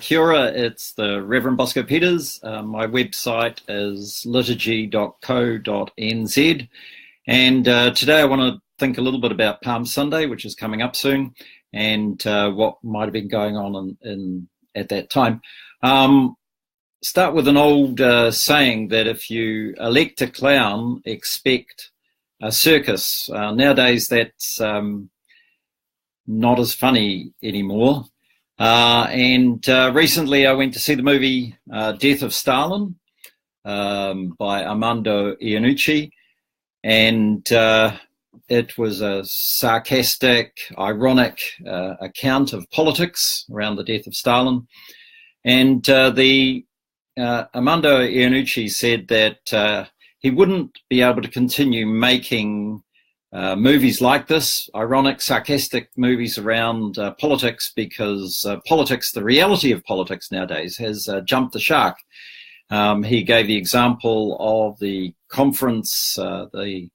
Kia ora, it's the Reverend Bosco Peters. My website is liturgy.co.nz. And today I want to think a little bit about Palm Sunday, which is coming up soon, and what might have been going on at that time. Start with an old saying that if you elect a clown, expect a circus. Nowadays, that's not as funny anymore. Recently I went to see the movie Death of Stalin by Armando Iannucci, and it was a sarcastic, ironic account of politics around the death of Stalin. And Armando Iannucci said that he wouldn't be able to continue making movies like this, ironic, sarcastic movies around politics, because politics, the reality of politics nowadays, has jumped the shark. He gave the example of the conference, the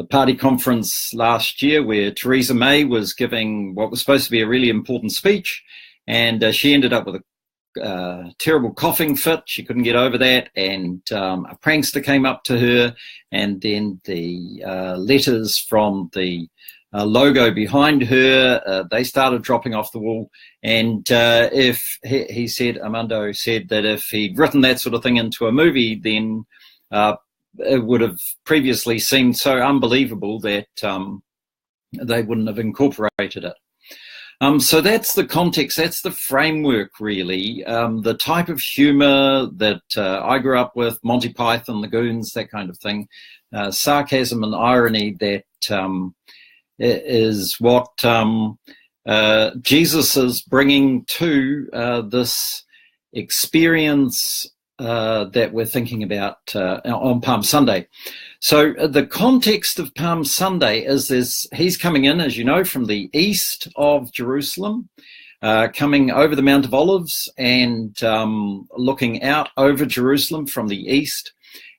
party conference last year, where Theresa May was giving what was supposed to be a really important speech, and she ended up with a terrible coughing fit. She couldn't get over that, and a prankster came up to her, and then the letters from the logo behind her, they started dropping off the wall. And if he said, Armando said that if he'd written that sort of thing into a movie, then it would have previously seemed so unbelievable that they wouldn't have incorporated it. So that's the context, that's the framework, really. The type of humour that I grew up with, Monty Python, the Goons, that kind of thing. Sarcasm and irony, that is what Jesus is bringing to this experience that we're thinking about on Palm Sunday. So the context of Palm Sunday is this: he's coming in, as you know, from the east of Jerusalem, coming over the Mount of Olives and looking out over Jerusalem from the east.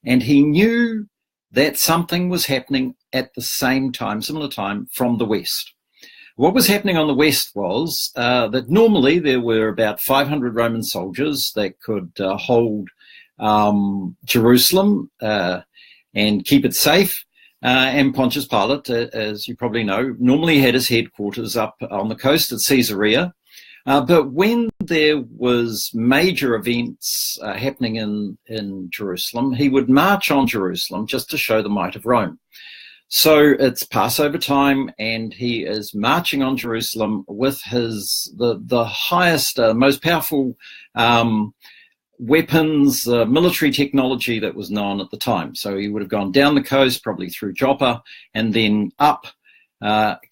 And he knew that something was happening at the same time, similar time, from the west. What was happening on the west was that normally there were about 500 Roman soldiers that could hold Jerusalem and keep it safe. And Pontius Pilate, as you probably know, normally had his headquarters up on the coast at Caesarea. But when there was major events happening in Jerusalem, he would march on Jerusalem just to show the might of Rome. So it's Passover time, and he is marching on Jerusalem with the highest, most powerful weapons, military technology that was known at the time. So he would have gone down the coast, probably through Joppa, and then up,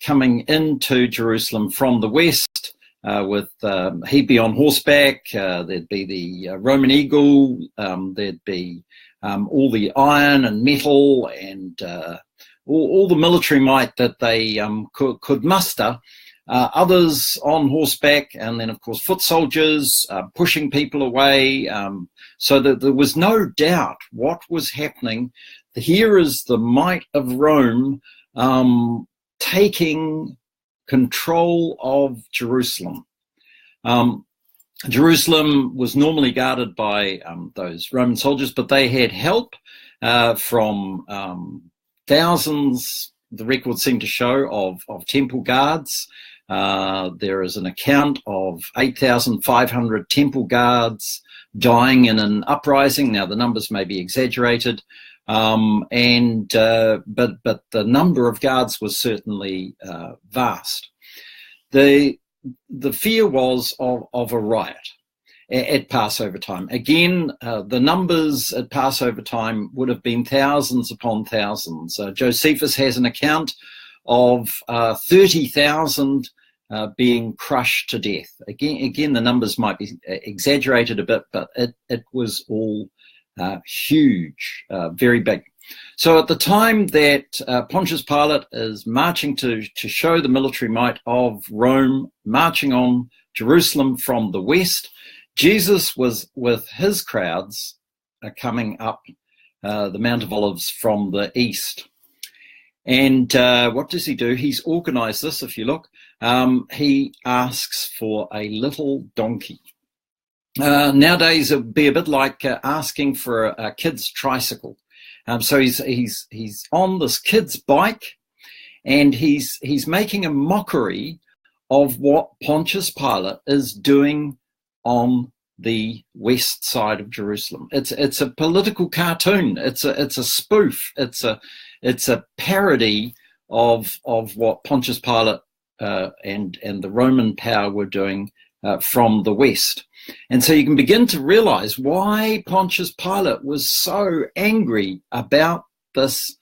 coming into Jerusalem from the west. He'd be on horseback. There'd be the Roman eagle. There'd be all the iron and metal and all the military might that they could muster. Others on horseback, and then, of course, foot soldiers pushing people away, so that there was no doubt what was happening. Here is the might of Rome taking control of Jerusalem. Jerusalem was normally guarded by those Roman soldiers, but they had help from thousands, the records seem to show, of temple guards. There is an account of 8,500 temple guards dying in an uprising. Now, the numbers may be exaggerated, but the number of guards was certainly vast. The fear was of a riot at Passover time. Again, the numbers at Passover time would have been thousands upon thousands. Josephus has an account of 30,000 being crushed to death. Again, the numbers might be exaggerated a bit, but it was all huge, very big. So at the time that Pontius Pilate is marching to show the military might of Rome, marching on Jerusalem from the west, Jesus was with his crowds coming up the Mount of Olives from the east. And what does he do? He's organized this, if you look. He asks for a little donkey. Nowadays, it would be a bit like asking for a kid's tricycle. So he's on this kid's bike, and he's making a mockery of what Pontius Pilate is doing on the west side of Jerusalem. It's a political cartoon. It's a spoof. It's a parody of what Pontius Pilate and the Roman power were doing from the west. And so you can begin to realize why Pontius Pilate was so angry about this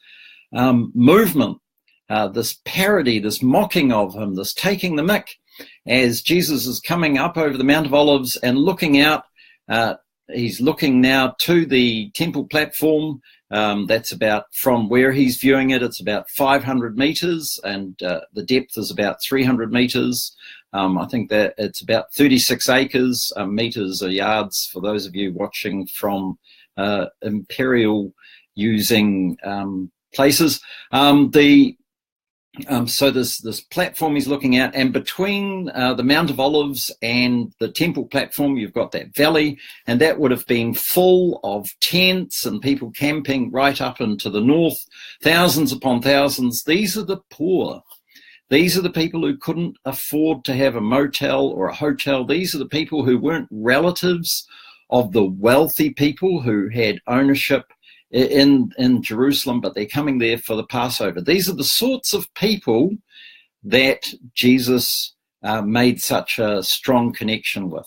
movement, this parody, this mocking of him, this taking the mick, as Jesus is coming up over the Mount of Olives and looking out. He's looking now to the temple platform. That's about, from where he's viewing it, it's about 500 meters, and the depth is about 300 meters. I think that it's about 36 acres. Meters are yards for those of you watching from imperial using places. So this platform he's looking at, and between the Mount of Olives and the temple platform, you've got that valley, and that would have been full of tents and people camping right up into the north, thousands upon thousands. These are the poor. These are the people who couldn't afford to have a motel or a hotel. These are the people who weren't relatives of the wealthy people who had ownership in Jerusalem, but they're coming there for the Passover. These are the sorts of people that Jesus made such a strong connection with.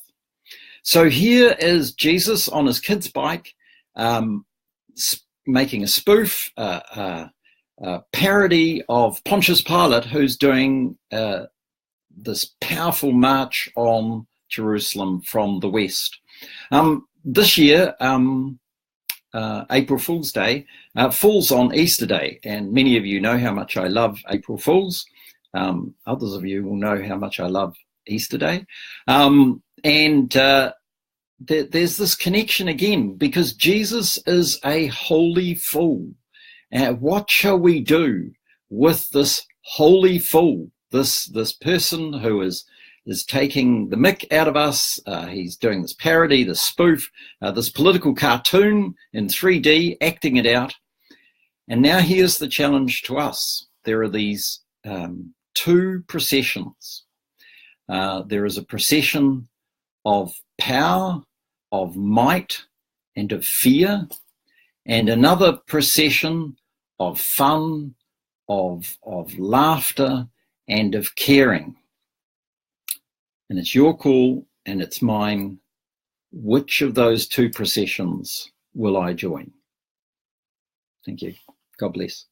So here is Jesus on his kid's bike, making a spoof, parody of Pontius Pilate, who's doing this powerful march on Jerusalem from the west. This year, April Fool's Day falls on Easter Day, and many of you know how much I love April Fools. Others of you will know how much I love Easter Day. There's this connection again, because Jesus is a holy fool. What shall we do with this holy fool, this person who is taking the mick out of us? He's doing this parody, this spoof, this political cartoon in 3D, acting it out. And now here's the challenge to us. There are these two processions. There is a procession of power, of might, and of fear, and another procession of fun, of laughter, and of caring. And it's your call, and it's mine. Which of those two processions will I join? Thank you. God bless.